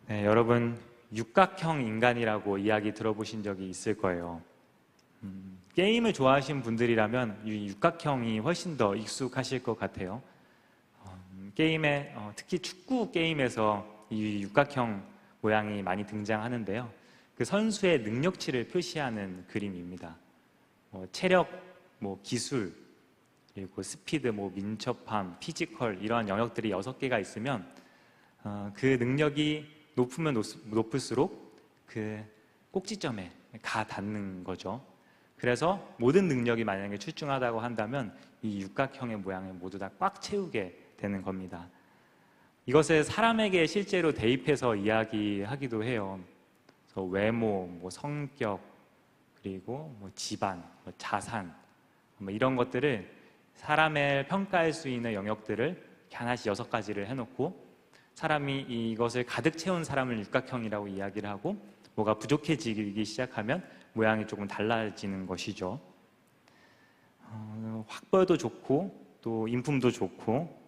네, 여러분 육각형 인간이라고 이야기 들어보신 적이 있을 거예요. 게임을 좋아하시는 분들이라면 이 육각형이 훨씬 더 익숙하실 것 같아요. 게임에 특히 축구 게임에서 이 육각형 모양이 많이 등장하는데요. 그 선수의 능력치를 표시하는 그림입니다. 체력, 기술, 그리고 스피드, 민첩함, 피지컬 이러한 영역들이 6개가 있으면 그 능력이 높으면 높을수록 그 꼭지점에 가 닿는 거죠. 그래서 모든 능력이 만약에 출중하다고 한다면 이 육각형의 모양을 모두 다 꽉 채우게 되는 겁니다. 이것을 사람에게 실제로 대입해서 이야기하기도 해요. 그래서 외모, 성격, 그리고 집안, 자산 이런 것들을 사람을 평가할 수 있는 영역들을 이렇게 하나씩 6가지를 해놓고 사람이 이것을 가득 채운 사람을 육각형이라고 이야기를 하고 뭐가 부족해지기 시작하면 모양이 조금 달라지는 것이죠. 학벌도 좋고 또 인품도 좋고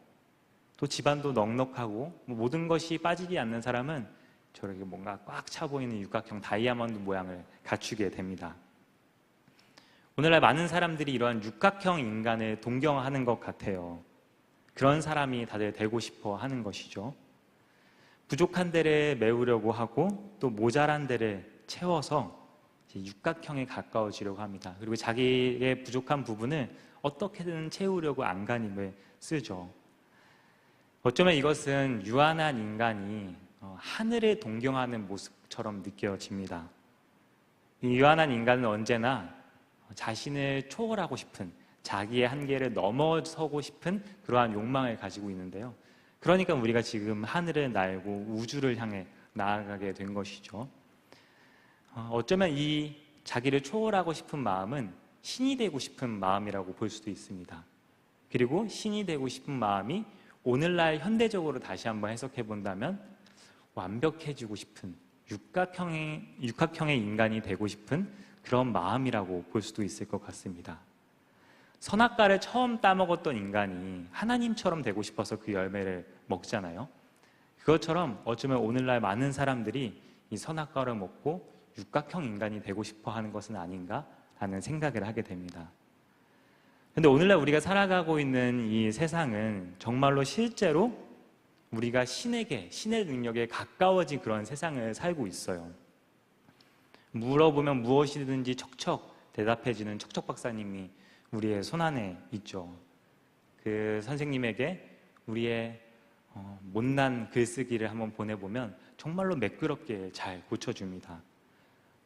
또 집안도 넉넉하고 모든 것이 빠지지 않는 사람은 저렇게 뭔가 꽉 차 보이는 육각형 다이아몬드 모양을 갖추게 됩니다. 오늘날 많은 사람들이 이러한 육각형 인간을 동경하는 것 같아요. 그런 사람이 다들 되고 싶어 하는 것이죠. 부족한 데를 메우려고 하고 또 모자란 데를 채워서 육각형에 가까워지려고 합니다. 그리고 자기의 부족한 부분을 어떻게든 채우려고 안간힘을 쓰죠. 어쩌면 이것은 유한한 인간이 하늘을 동경하는 모습처럼 느껴집니다. 이 유한한 인간은 언제나 자신을 초월하고 싶은, 자기의 한계를 넘어서고 싶은 그러한 욕망을 가지고 있는데요. 그러니까 우리가 지금 하늘을 날고 우주를 향해 나아가게 된 것이죠. 어쩌면 이 자기를 초월하고 싶은 마음은 신이 되고 싶은 마음이라고 볼 수도 있습니다. 그리고 신이 되고 싶은 마음이 오늘날 현대적으로 다시 한번 해석해 본다면 완벽해지고 싶은 육각형의 인간이 되고 싶은 그런 마음이라고 볼 수도 있을 것 같습니다. 선악과를 처음 따먹었던 인간이 하나님처럼 되고 싶어서 그 열매를 먹잖아요. 그것처럼 어쩌면 오늘날 많은 사람들이 이 선악과를 먹고 육각형 인간이 되고 싶어 하는 것은 아닌가 하는 생각을 하게 됩니다. 그런데 오늘날 우리가 살아가고 있는 이 세상은 정말로 실제로 우리가 신의 능력에 가까워진 그런 세상을 살고 있어요. 물어보면 무엇이든지 척척 대답해주는 척척 박사님이 우리의 손안에 있죠. 그 선생님에게 우리의 못난 글쓰기를 한번 보내보면 정말로 매끄럽게 잘 고쳐줍니다.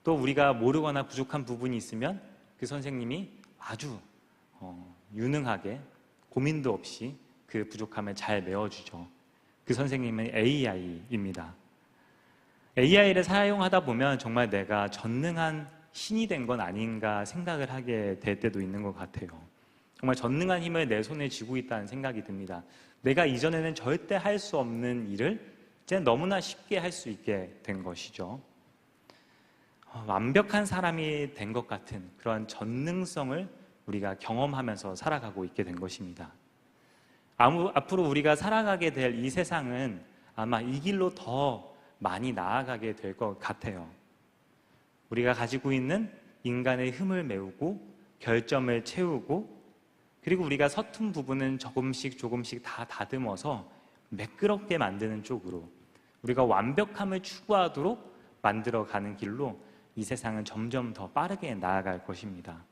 또 우리가 모르거나 부족한 부분이 있으면 그 선생님이 아주 유능하게 고민도 없이 그 부족함을 잘 메워주죠. 그 선생님은 AI입니다. AI를 사용하다 보면 정말 내가 전능한 신이 된 건 아닌가 생각을 하게 될 때도 있는 것 같아요. 정말 전능한 힘을 내 손에 쥐고 있다는 생각이 듭니다. 내가 이전에는 절대 할 수 없는 일을 이제 너무나 쉽게 할 수 있게 된 것이죠. 완벽한 사람이 된 것 같은 그런 전능성을 우리가 경험하면서 살아가고 있게 된 것입니다. 앞으로 우리가 살아가게 될 이 세상은 아마 이 길로 더 많이 나아가게 될 것 같아요. 우리가 가지고 있는 인간의 흠을 메우고 결점을 채우고 그리고 우리가 서툰 부분은 조금씩 다 다듬어서 매끄럽게 만드는 쪽으로 우리가 완벽함을 추구하도록 만들어가는 길로 이 세상은 점점 더 빠르게 나아갈 것입니다.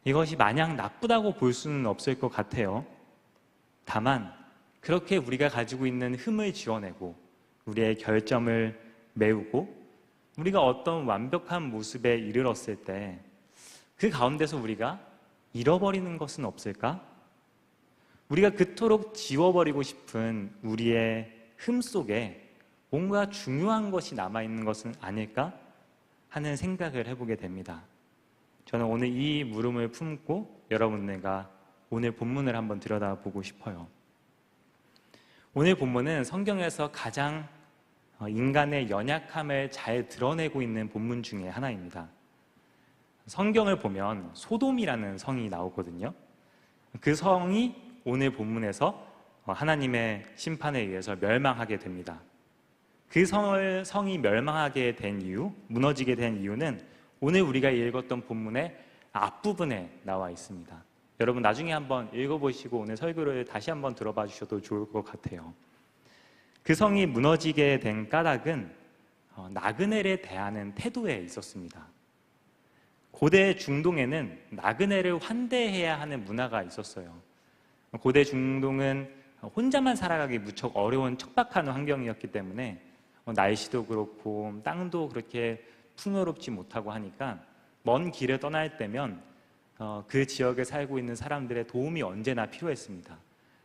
이것이 마냥 나쁘다고 볼 수는 없을 것 같아요. 다만 그렇게 우리가 가지고 있는 흠을 지워내고 우리의 결점을 메우고 우리가 어떤 완벽한 모습에 이르렀을 때 그 가운데서 우리가 잃어버리는 것은 없을까? 우리가 그토록 지워버리고 싶은 우리의 흠 속에 뭔가 중요한 것이 남아있는 것은 아닐까 하는 생각을 해보게 됩니다. 저는 오늘 이 물음을 품고 여러분들과 오늘 본문을 한번 들여다보고 싶어요. 오늘 본문은 성경에서 가장 인간의 연약함을 잘 드러내고 있는 본문 중에 하나입니다. 성경을 보면 소돔이라는 성이 나오거든요. 그 성이 오늘 본문에서 하나님의 심판에 의해서 멸망하게 됩니다. 그 성이 멸망하게 된 이유, 무너지게 된 이유는 오늘 우리가 읽었던 본문의 앞부분에 나와 있습니다. 여러분 나중에 한번 읽어보시고 오늘 설교를 다시 한번 들어봐 주셔도 좋을 것 같아요. 그 성이 무너지게 된 까닭은 나그네를 대하는 태도에 있었습니다. 고대 중동에는 나그네를 환대해야 하는 문화가 있었어요. 고대 중동은 혼자만 살아가기 무척 어려운 척박한 환경이었기 때문에 날씨도 그렇고 땅도 그렇게 풍요롭지 못하고 하니까 먼 길을 떠날 때면 그 지역에 살고 있는 사람들의 도움이 언제나 필요했습니다.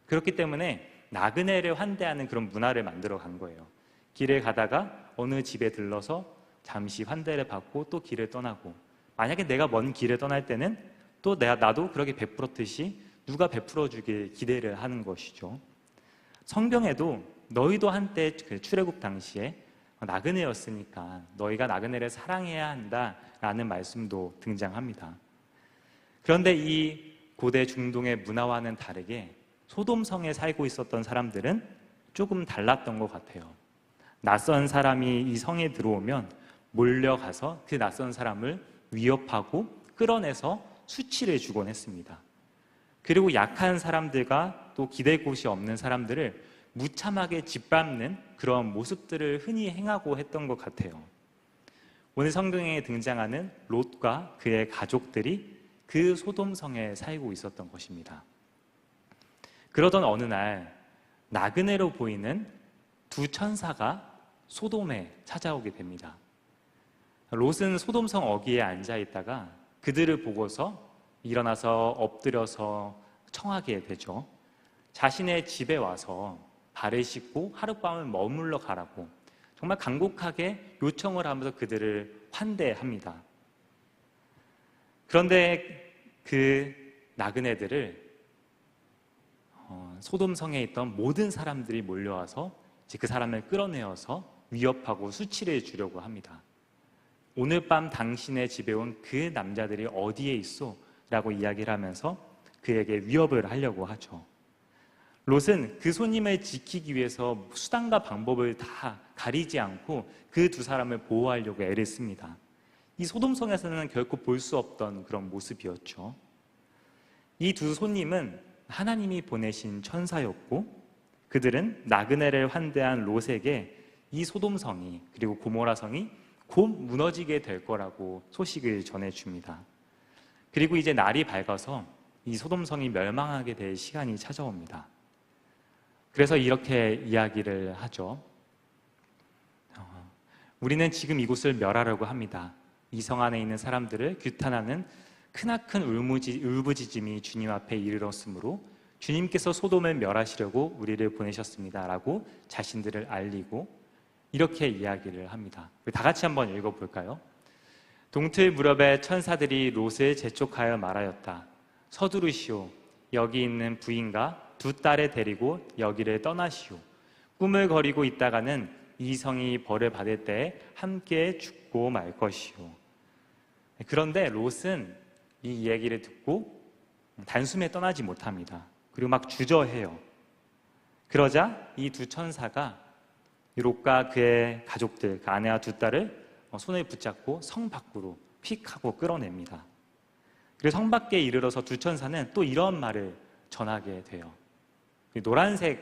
그렇기 때문에 나그네를 환대하는 그런 문화를 만들어 간 거예요. 길을 가다가 어느 집에 들러서 잠시 환대를 받고 또 길을 떠나고, 만약에 내가 먼 길을 떠날 때는 또 나도 그렇게 베풀었듯이 누가 베풀어 주길 기대를 하는 것이죠. 성경에도 너희도 한때 그 출애굽 당시에 나그네였으니까 너희가 나그네를 사랑해야 한다라는 말씀도 등장합니다. 그런데 이 고대 중동의 문화와는 다르게 소돔성에 살고 있었던 사람들은 조금 달랐던 것 같아요. 낯선 사람이 이 성에 들어오면 몰려가서 그 낯선 사람을 위협하고 끌어내서 수치를 주곤 했습니다. 그리고 약한 사람들과 또 기댈 곳이 없는 사람들을 무참하게 짓밟는 그런 모습들을 흔히 행하고 했던 것 같아요. 오늘 성경에 등장하는 롯과 그의 가족들이 그 소돔성에 살고 있었던 것입니다. 그러던 어느 날 나그네로 보이는 두 천사가 소돔에 찾아오게 됩니다. 롯은 소돔성 어귀에 앉아 있다가 그들을 보고서 일어나서 엎드려서 청하게 되죠. 자신의 집에 와서 발을 씻고 하룻밤을 머물러 가라고 정말 간곡하게 요청을 하면서 그들을 환대합니다. 그런데 그 나그네들을 소돔성에 있던 모든 사람들이 몰려와서 이제 그 사람을 끌어내어서 위협하고 수치를 주려고 합니다. 오늘 밤 당신의 집에 온 그 남자들이 어디에 있어? 라고 이야기를 하면서 그에게 위협을 하려고 하죠. 롯은 그 손님을 지키기 위해서 수단과 방법을 다 가리지 않고 그 두 사람을 보호하려고 애를 씁니다. 이 소돔성에서는 결코 볼 수 없던 그런 모습이었죠. 이 두 손님은 하나님이 보내신 천사였고, 그들은 나그네를 환대한 롯에게 이 소돔성이 그리고 고모라성이 곧 무너지게 될 거라고 소식을 전해줍니다. 그리고 이제 날이 밝아서 이 소돔성이 멸망하게 될 시간이 찾아옵니다. 그래서 이렇게 이야기를 하죠. 우리는 지금 이곳을 멸하려고 합니다. 이 성 안에 있는 사람들을 규탄하는 크나큰 울부짖음이 주님 앞에 이르렀으므로 주님께서 소돔을 멸하시려고 우리를 보내셨습니다 라고 자신들을 알리고 이렇게 이야기를 합니다. 다 같이 한번 읽어볼까요? 동틀 무렵에 천사들이 롯을 재촉하여 말하였다. 서두르시오. 여기 있는 부인과 두 딸을 데리고 여기를 떠나시오. 꿈을 거리고 있다가는 이 성이 벌을 받을 때에 함께 죽고 말 것이오. 그런데 롯은 이 이야기를 듣고 단숨에 떠나지 못합니다. 그리고 막 주저해요. 그러자 이 두 천사가 롯과 그의 가족들, 그 아내와 두 딸을 손을 붙잡고 성 밖으로 픽 하고 끌어냅니다. 그리고 성 밖에 이르러서 두 천사는 또 이런 말을 전하게 돼요. 노란색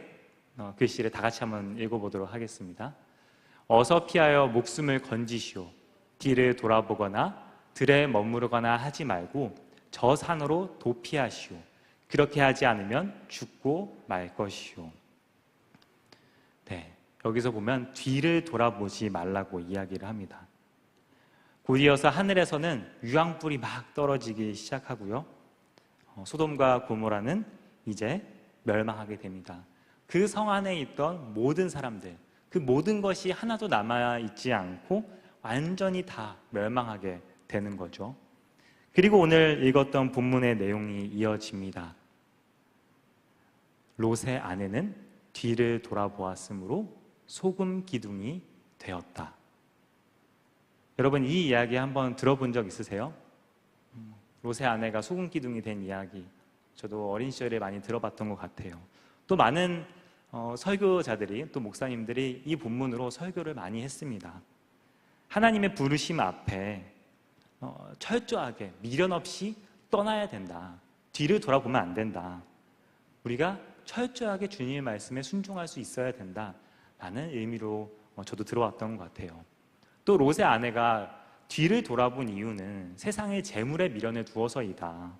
글씨를 다 같이 한번 읽어보도록 하겠습니다. 어서 피하여 목숨을 건지시오. 뒤를 돌아보거나 들에 머무르거나 하지 말고 저 산으로 도피하시오. 그렇게 하지 않으면 죽고 말 것이오. 네, 여기서 보면 뒤를 돌아보지 말라고 이야기를 합니다. 곧이어서 하늘에서는 유황불이 막 떨어지기 시작하고요. 소돔과 고모라는 이제 멸망하게 됩니다. 그 성 안에 있던 모든 사람들, 그 모든 것이 하나도 남아있지 않고 완전히 다 멸망하게 되는 거죠. 그리고 오늘 읽었던 본문의 내용이 이어집니다. 롯의 아내는 뒤를 돌아보았으므로 소금 기둥이 되었다. 여러분 이 이야기 한번 들어본 적 있으세요? 롯의 아내가 소금 기둥이 된 이야기, 저도 어린 시절에 많이 들어봤던 것 같아요. 또 많은 설교자들이 또 목사님들이 이 본문으로 설교를 많이 했습니다. 하나님의 부르심 앞에 철저하게 미련 없이 떠나야 된다. 뒤를 돌아보면 안 된다. 우리가 철저하게 주님의 말씀에 순종할 수 있어야 된다라는 의미로 저도 들어왔던 것 같아요. 또 롯의 아내가 뒤를 돌아본 이유는 세상의 재물에 미련을 두어서이다.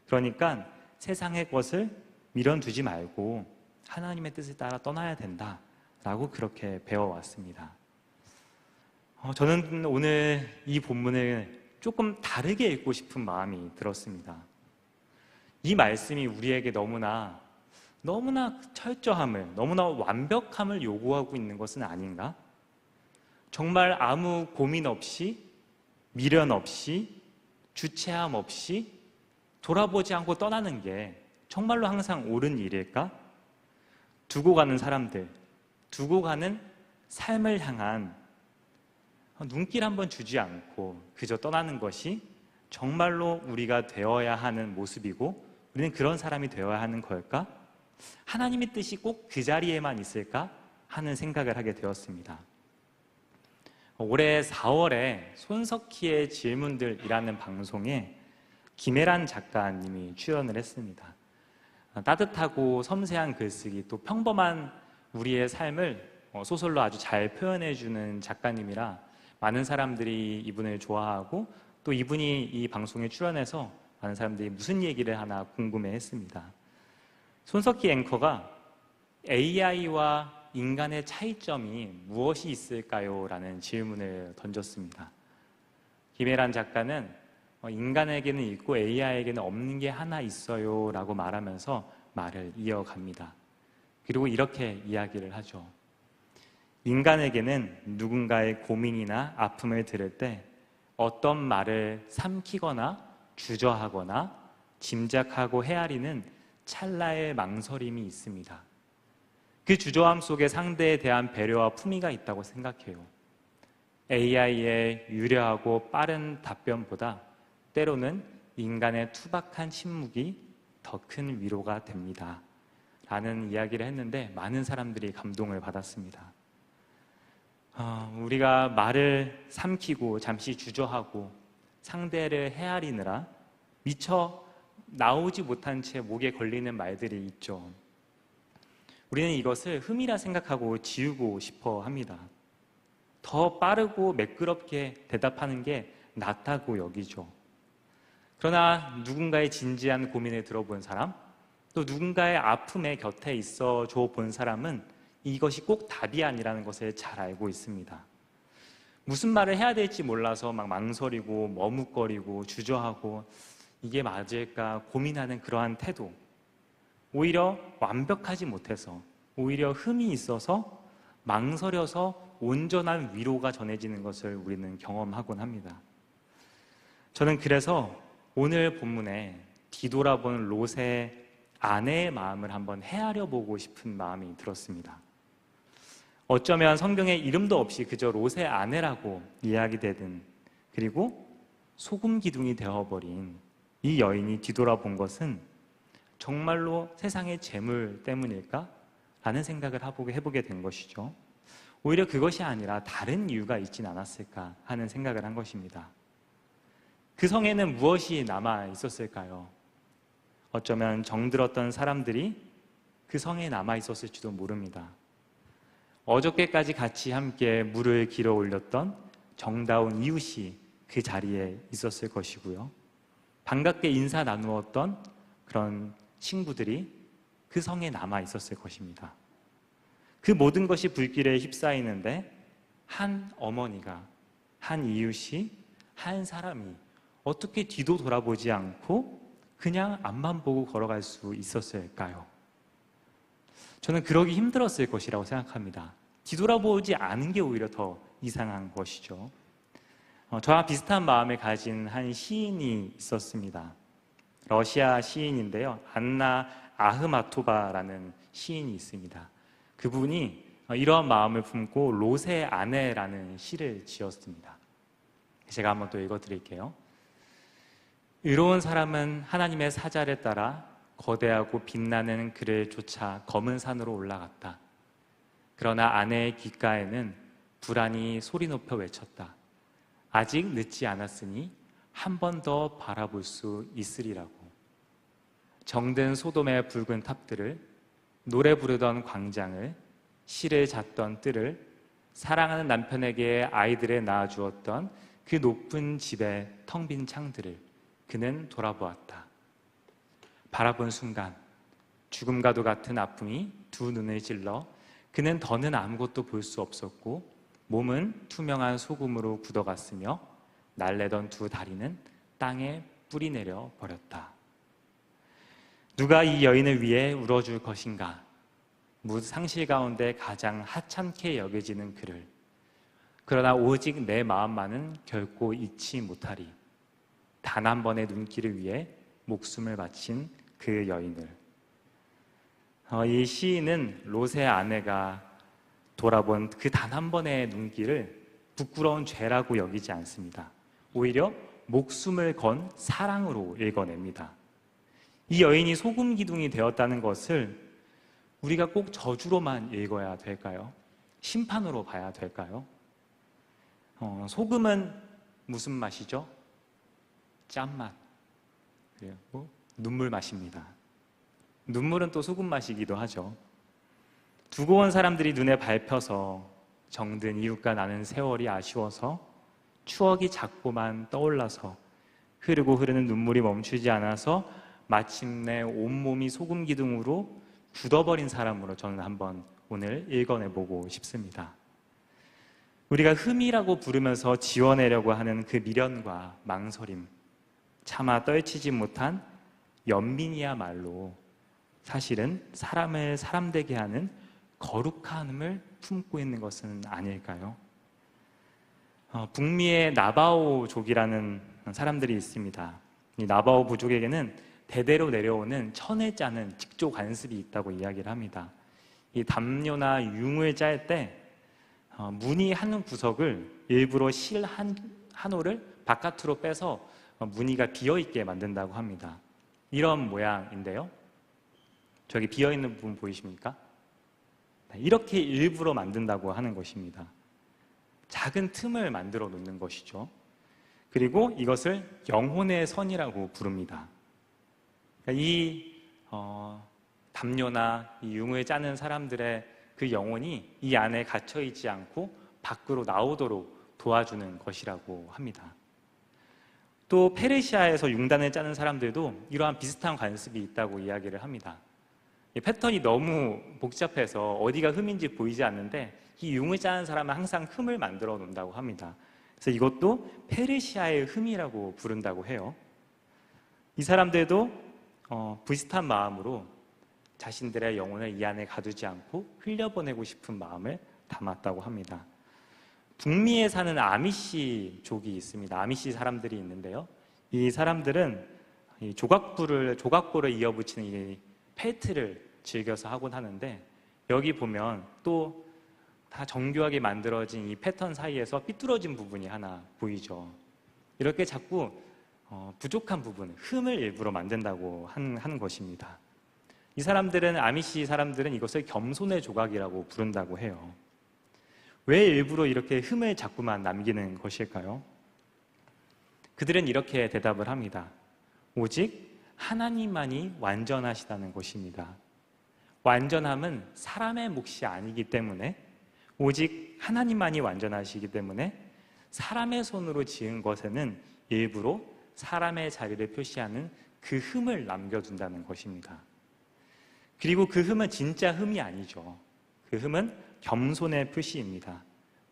그러니까 세상의 것을 미련 두지 말고 하나님의 뜻에 따라 떠나야 된다라고 그렇게 배워왔습니다. 저는 오늘 이 본문을 조금 다르게 읽고 싶은 마음이 들었습니다. 이 말씀이 우리에게 너무나 철저함을, 너무나 완벽함을 요구하고 있는 것은 아닌가? 정말 아무 고민 없이, 미련 없이, 주체함 없이 돌아보지 않고 떠나는 게 정말로 항상 옳은 일일까? 두고 가는 사람들, 두고 가는 삶을 향한 눈길 한번 주지 않고 그저 떠나는 것이 정말로 우리가 되어야 하는 모습이고 우리는 그런 사람이 되어야 하는 걸까? 하나님의 뜻이 꼭 그 자리에만 있을까? 하는 생각을 하게 되었습니다. 올해 4월에 손석희의 질문들이라는 방송에 김혜란 작가님이 출연을 했습니다. 따뜻하고 섬세한 글쓰기, 또 평범한 우리의 삶을 소설로 아주 잘 표현해주는 작가님이라 많은 사람들이 이분을 좋아하고 또 이분이 이 방송에 출연해서 많은 사람들이 무슨 얘기를 하나 궁금해했습니다. 손석희 앵커가 AI와 인간의 차이점이 무엇이 있을까요? 라는 질문을 던졌습니다. 김혜란 작가는 인간에게는 있고 AI에게는 없는 게 하나 있어요 라고 말하면서 말을 이어갑니다. 그리고 이렇게 이야기를 하죠. 인간에게는 누군가의 고민이나 아픔을 들을 때 어떤 말을 삼키거나 주저하거나 짐작하고 헤아리는 찰나의 망설임이 있습니다. 그 주저함 속에 상대에 대한 배려와 품위가 있다고 생각해요. AI의 유려하고 빠른 답변보다 때로는 인간의 투박한 침묵이 더 큰 위로가 됩니다. 라는 이야기를 했는데 많은 사람들이 감동을 받았습니다. 우리가 말을 삼키고 잠시 주저하고 상대를 헤아리느라 미처 나오지 못한 채 목에 걸리는 말들이 있죠. 우리는 이것을 흠이라 생각하고 지우고 싶어 합니다. 더 빠르고 매끄럽게 대답하는 게 낫다고 여기죠. 그러나 누군가의 진지한 고민을 들어본 사람, 또 누군가의 아픔의 곁에 있어 줘 본 사람은 이것이 꼭 답이 아니라는 것을 잘 알고 있습니다. 무슨 말을 해야 될지 몰라서 막 망설이고 머뭇거리고 주저하고 이게 맞을까 고민하는 그러한 태도, 오히려 완벽하지 못해서 오히려 흠이 있어서 망설여서 온전한 위로가 전해지는 것을 우리는 경험하곤 합니다. 저는 그래서 오늘 본문에 뒤돌아본 롯의 아내의 마음을 한번 헤아려 보고 싶은 마음이 들었습니다. 어쩌면 성경에 이름도 없이 그저 롯의 아내라고 이야기되든, 그리고 소금 기둥이 되어버린 이 여인이 뒤돌아본 것은 정말로 세상의 재물 때문일까? 라는 생각을 해보게 된 것이죠. 오히려 그것이 아니라 다른 이유가 있진 않았을까 하는 생각을 한 것입니다. 그 성에는 무엇이 남아 있었을까요? 어쩌면 정들었던 사람들이 그 성에 남아 있었을지도 모릅니다. 어저께까지 같이 함께 물을 길어 올렸던 정다운 이웃이 그 자리에 있었을 것이고요. 반갑게 인사 나누었던 그런 친구들이 그 성에 남아 있었을 것입니다. 그 모든 것이 불길에 휩싸이는데 한 어머니가, 한 이웃이, 한 사람이 어떻게 뒤도 돌아보지 않고 그냥 앞만 보고 걸어갈 수 있었을까요? 저는 그러기 힘들었을 것이라고 생각합니다. 뒤돌아보지 않은 게 오히려 더 이상한 것이죠. 저와 비슷한 마음을 가진 한 시인이 있었습니다. 러시아 시인인데요. 안나 아흐마토바라는 시인이 있습니다. 그분이 이러한 마음을 품고 롯의 아내라는 시를 지었습니다. 제가 한번 또 읽어드릴게요. 의로운 사람은 하나님의 사자를 따라 거대하고 빛나는 그를 쫓아 검은 산으로 올라갔다. 그러나 아내의 귓가에는 불안이 소리 높여 외쳤다. 아직 늦지 않았으니 한 번 더 바라볼 수 있으리라고. 정든 소돔의 붉은 탑들을, 노래 부르던 광장을, 실을 잤던 뜰을, 사랑하는 남편에게 아이들을 낳아주었던 그 높은 집의 텅 빈 창들을 그는 돌아보았다. 바라본 순간 죽음과도 같은 아픔이 두 눈을 찔러 그는 더는 아무것도 볼 수 없었고 몸은 투명한 소금으로 굳어갔으며 날래던 두 다리는 땅에 뿌리내려 버렸다. 누가 이 여인을 위해 울어줄 것인가? 무상실 가운데 가장 하찮게 여겨지는 그를. 그러나 오직 내 마음만은 결코 잊지 못하리. 단 한 번의 눈길을 위해 목숨을 바친 그 여인을. 이 시인은 롯의 아내가 돌아본 그 단 한 번의 눈길을 부끄러운 죄라고 여기지 않습니다. 오히려 목숨을 건 사랑으로 읽어냅니다. 이 여인이 소금 기둥이 되었다는 것을 우리가 꼭 저주로만 읽어야 될까요? 심판으로 봐야 될까요? 소금은 무슨 맛이죠? 짠맛. 그리고 눈물 맛입니다. 눈물은 또 소금 맛이기도 하죠. 두고 온 사람들이 눈에 밟혀서 정든 이웃과 나는 세월이 아쉬워서 추억이 자꾸만 떠올라서 흐르고 흐르는 눈물이 멈추지 않아서 마침내 온몸이 소금 기둥으로 굳어버린 사람으로 저는 한번 오늘 읽어내보고 싶습니다. 우리가 흠이라고 부르면서 지워내려고 하는 그 미련과 망설임, 차마 떨치지 못한 연민이야말로 사실은 사람을 사람되게 하는 거룩함을 품고 있는 것은 아닐까요? 북미의 나바오족이라는 사람들이 있습니다. 이 나바오 부족에게는 대대로 내려오는 천을 짜는 직조 관습이 있다고 이야기를 합니다. 이 담요나 융을 짤 때 무늬 한 구석을 일부러 실 한 올을 바깥으로 빼서 무늬가 비어있게 만든다고 합니다. 이런 모양인데요. 저기 비어있는 부분 보이십니까? 이렇게 일부러 만든다고 하는 것입니다. 작은 틈을 만들어 놓는 것이죠. 그리고 이것을 영혼의 선이라고 부릅니다. 이 담요나 이 융을 짜는 사람들의 그 영혼이 이 안에 갇혀 있지 않고 밖으로 나오도록 도와주는 것이라고 합니다. 또 페르시아에서 융단을 짜는 사람들도 이러한 비슷한 관습이 있다고 이야기를 합니다. 이 패턴이 너무 복잡해서 어디가 흠인지 보이지 않는데 이 융을 짜는 사람은 항상 흠을 만들어 놓는다고 합니다. 그래서 이것도 페르시아의 흠이라고 부른다고 해요. 이 사람들도 비슷한 마음으로 자신들의 영혼을 이 안에 가두지 않고 흘려보내고 싶은 마음을 담았다고 합니다. 북미에 사는 아미시족이 있습니다. 아미시 사람들이 있는데요. 이 사람들은 이 조각보를 이어붙이는 이 펠트를 즐겨서 하곤 하는데 여기 보면 또 다 정교하게 만들어진 이 패턴 사이에서 삐뚤어진 부분이 하나 보이죠. 이렇게 자꾸 부족한 부분, 흠을 일부러 만든다고 하는 것입니다. 이 사람들은 아미시 사람들은 이것을 겸손의 조각이라고 부른다고 해요. 왜 일부러 이렇게 흠을 자꾸만 남기는 것일까요? 그들은 이렇게 대답을 합니다. 오직 하나님만이 완전하시다는 것입니다. 완전함은 사람의 몫이 아니기 때문에 오직 하나님만이 완전하시기 때문에 사람의 손으로 지은 것에는 일부러 사람의 자리를 표시하는 그 흠을 남겨둔다는 것입니다. 그리고 그 흠은 진짜 흠이 아니죠. 그 흠은 겸손의 표시입니다.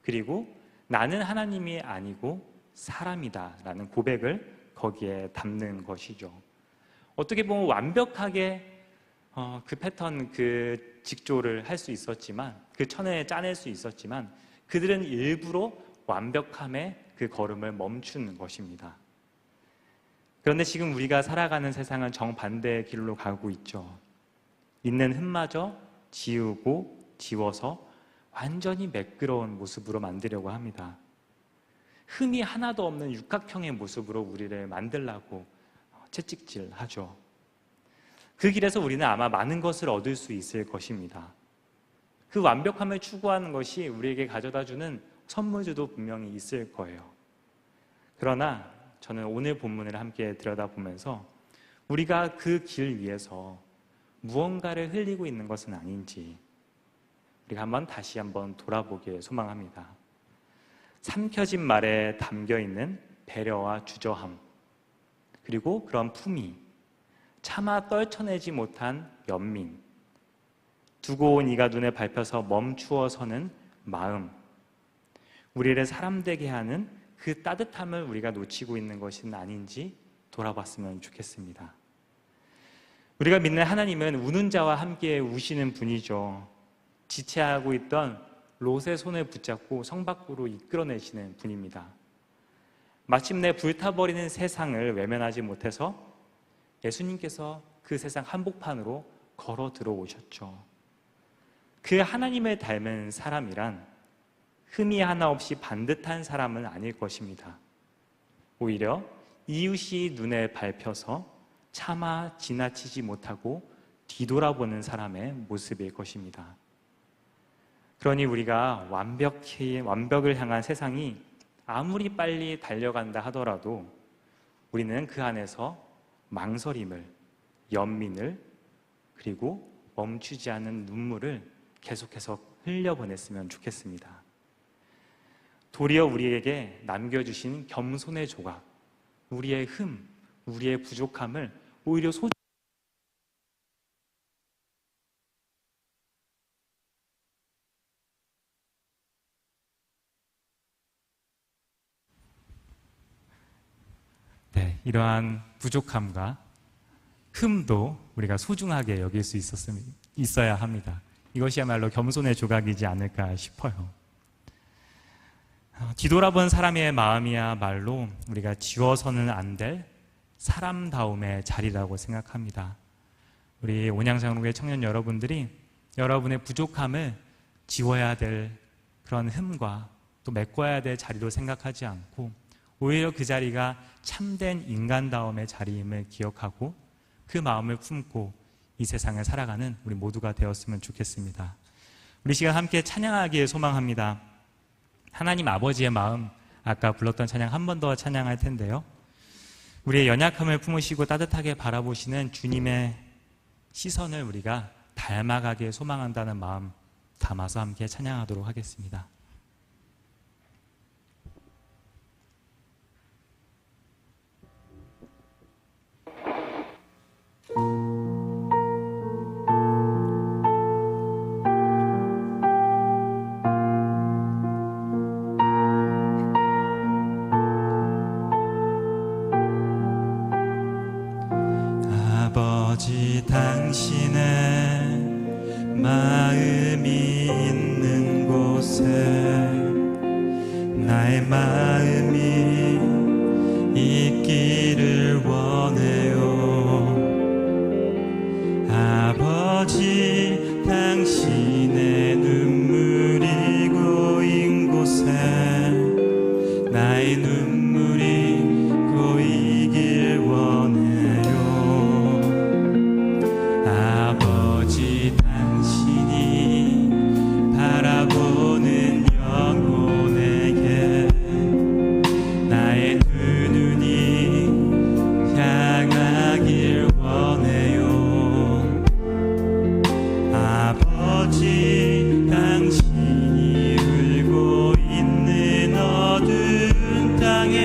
그리고 나는 하나님이 아니고 사람이다 라는 고백을 거기에 담는 것이죠. 어떻게 보면 완벽하게 그 패턴, 그 직조를 할 수 있었지만, 그 천을 짜낼 수 있었지만 그들은 일부러 완벽함의 그 걸음을 멈추는 것입니다. 그런데 지금 우리가 살아가는 세상은 정반대의 길로 가고 있죠. 있는 흠마저 지우고 지워서 완전히 매끄러운 모습으로 만들려고 합니다. 흠이 하나도 없는 육각형의 모습으로 우리를 만들려고 채찍질하죠. 그 길에서 우리는 아마 많은 것을 얻을 수 있을 것입니다. 그 완벽함을 추구하는 것이 우리에게 가져다주는 선물들도 분명히 있을 거예요. 그러나 저는 오늘 본문을 함께 들여다보면서 우리가 그 길 위에서 무언가를 흘리고 있는 것은 아닌지 우리가 다시 한번 돌아보길 소망합니다. 삼켜진 말에 담겨있는 배려와 주저함, 그리고 그런 품위, 차마 떨쳐내지 못한 연민, 두고 온 이가 눈에 밟혀서 멈추어 서는 마음, 우리를 사람 되게 하는 그 따뜻함을 우리가 놓치고 있는 것은 아닌지 돌아봤으면 좋겠습니다. 우리가 믿는 하나님은 우는 자와 함께 우시는 분이죠. 지체하고 있던 롯의 손을 붙잡고 성 밖으로 이끌어내시는 분입니다. 마침내 불타버리는 세상을 외면하지 못해서 예수님께서 그 세상 한복판으로 걸어 들어오셨죠. 그 하나님을 닮은 사람이란 흠이 하나 없이 반듯한 사람은 아닐 것입니다. 오히려 이웃이 눈에 밟혀서 차마 지나치지 못하고 뒤돌아보는 사람의 모습일 것입니다. 그러니 우리가 완벽을 향한 세상이 아무리 빨리 달려간다 하더라도 우리는 그 안에서 망설임을, 연민을, 그리고 멈추지 않는 눈물을 계속해서 흘려보냈으면 좋겠습니다. 도리어 우리에게 남겨주신 겸손의 조각, 우리의 흠, 우리의 부족함을 오히려 이러한 부족함과 흠도 우리가 소중하게 여길 수 있어야 합니다. 이것이야말로 겸손의 조각이지 않을까 싶어요. 뒤돌아본 사람의 마음이야말로 우리가 지워서는 안 될 사람다움의 자리라고 생각합니다. 우리 온양장로교회 청년 여러분들이 여러분의 부족함을 지워야 될 그런 흠과 또 메꿔야 될 자리로 생각하지 않고 오히려 그 자리가 참된 인간다움의 자리임을 기억하고 그 마음을 품고 이 세상을 살아가는 우리 모두가 되었으면 좋겠습니다. 우리 시간 함께 찬양하기를 소망합니다. 하나님 아버지의 마음, 아까 불렀던 찬양 한 번 더 찬양할 텐데요. 우리의 연약함을 품으시고 따뜻하게 바라보시는 주님의 시선을 우리가 닮아가길 소망한다는 마음 담아서 함께 찬양하도록 하겠습니다. 아버지 당신의 마음이 있는 곳에 나의 마음이 있기를 원해요. 아버지 당신의 눈물이 고인 곳에 나의 눈물이 고이길 원해요. 아버지 당신이 바라보는 영혼에게 나의 두 눈이 향하길 원해요. 아버지 당신이 울고 있는 어두운 땅에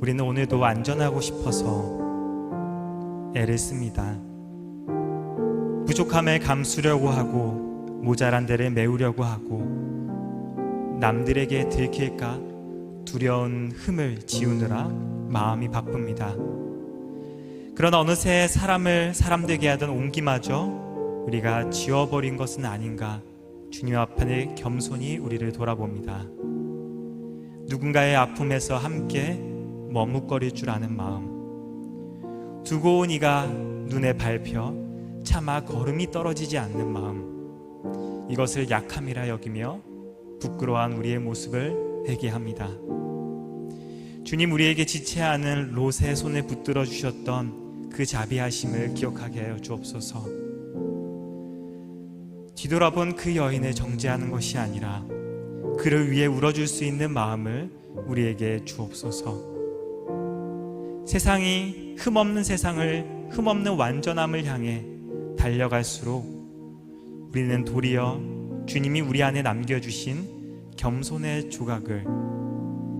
우리는 오늘도 안전하고 싶어서 애를 씁니다. 부족함을 감수려고 하고 모자란 데를 메우려고 하고 남들에게 들킬까 두려운 흠을 지우느라 마음이 바쁩니다. 그러나 어느새 사람을 사람 되게 하던 온기마저 우리가 지워버린 것은 아닌가 주님 앞에 겸손히 우리를 돌아봅니다. 누군가의 아픔에서 함께 머뭇거릴 줄 아는 마음, 두고 온 이가 눈에 밟혀 차마 걸음이 떨어지지 않는 마음, 이것을 약함이라 여기며 부끄러워한 우리의 모습을 회개합니다. 주님, 우리에게 지체하는 롯의 손에 붙들어 주셨던 그 자비하심을 기억하게 하여 주옵소서. 뒤돌아본 그 여인을 정죄하는 것이 아니라 그를 위해 울어줄 수 있는 마음을 우리에게 주옵소서. 세상이 흠없는 세상을, 흠없는 완전함을 향해 달려갈수록 우리는 도리어 주님이 우리 안에 남겨주신 겸손의 조각을,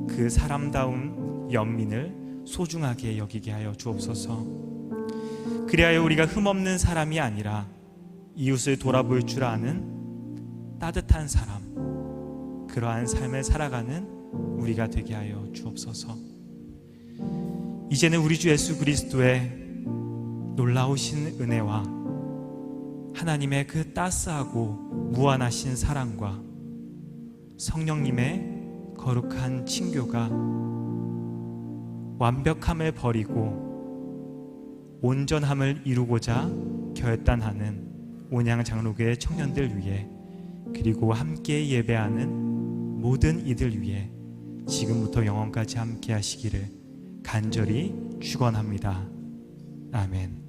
그 사람다운 연민을 소중하게 여기게 하여 주옵소서. 그리하여 우리가 흠없는 사람이 아니라 이웃을 돌아볼 줄 아는 따뜻한 사람, 그러한 삶을 살아가는 우리가 되게 하여 주옵소서. 이제는 우리 주 예수 그리스도의 놀라우신 은혜와 하나님의 그 따스하고 무한하신 사랑과 성령님의 거룩한 친교가 완벽함을 버리고 온전함을 이루고자 결단하는 온양 장로교회 청년들 위해, 그리고 함께 예배하는 모든 이들 위해 지금부터 영원까지 함께 하시기를 간절히 축원합니다. 아멘.